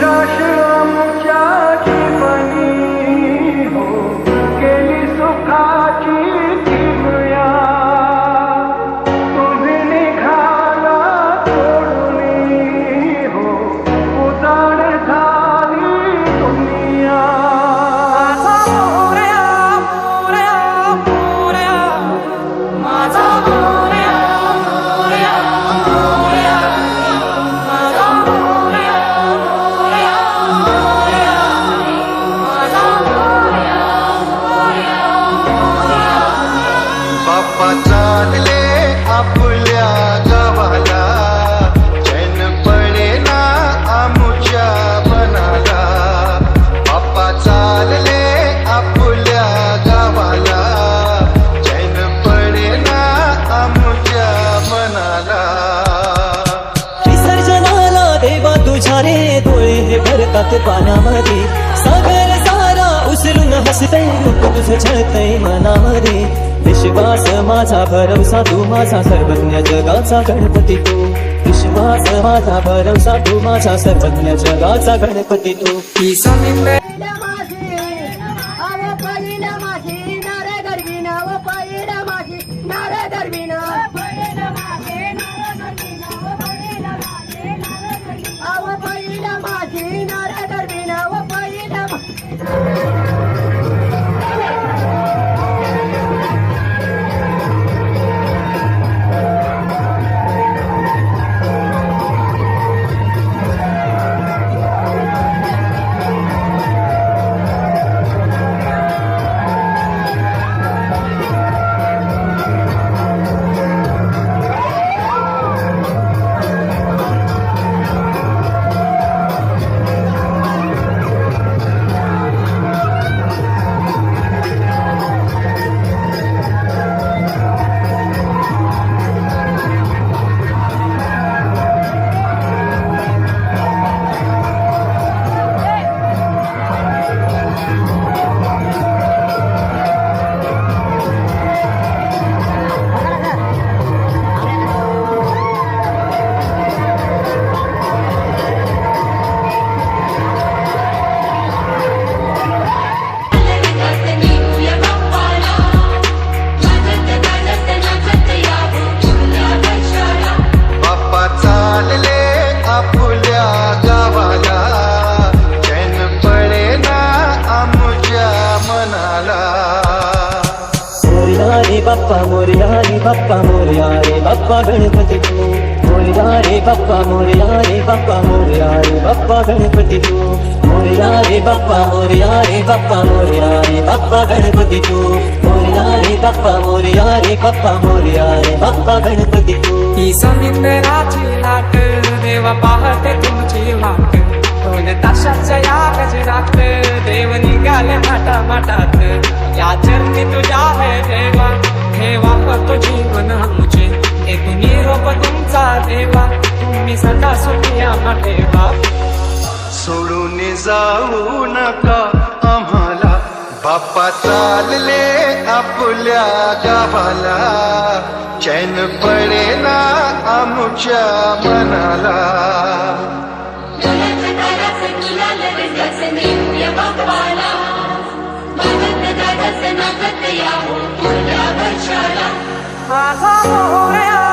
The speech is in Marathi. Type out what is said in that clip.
निराश आमच्या जीवनी हो गेली सुखाची किमया. तुम्ही निघाला सोडून हो उजाड झाली दुनिया. बाप्पा चालले आपल्या गावाला, चैन पडेना आमुच्या मनाला. बाप्पा चालले आपल्या गावाला, चैन पडेना आमुच्या मनाला. विसर्जनाला देवा तुझ्या रे डोळे हे भरतात पाण्यामध्ये. सागर सारा उचलून हसतय रूप तुझं छळतय मनामध्ये. विश्वास माझा भरवसा तू माझा सर्वज्ञ जगाचा गणपती तू. विश्वास माझा भरवसा तू माझा सर्वज्ञ जगाचा गणपती तू. बाप्पा मोरया रे बाप्पा मोरया रे बाप्पा गणपती तू. मोरया रे बाप्पा मोरया रे बाप्पा मोरया रे बाप्पा गणपती तू. मोरया रे बाप्पा मोरया रे बाप्पा मोरया रे बाप्पा गणपती तू. मोरया रे बाप्पा मोरया रे बाप्पा मोरया रे बाप्पा गणपती तू. ही समुद्राची लाट देवा पाहते तुमची वाट. दोन ताशाच्या या गजरात देव निघाले माटा माटात. या चरणी तुझ्या है देवा ठेवा तो जीवन आमचे. एकूण निरोप तुमचा देवा तुम्ही सदा सुखिया ठेवा. सोडून जाऊ नका आम्हाला, बाप्पा चालले आपल्या गावाला. चैन पडेना आमुच्या मनाला. माझा मोरया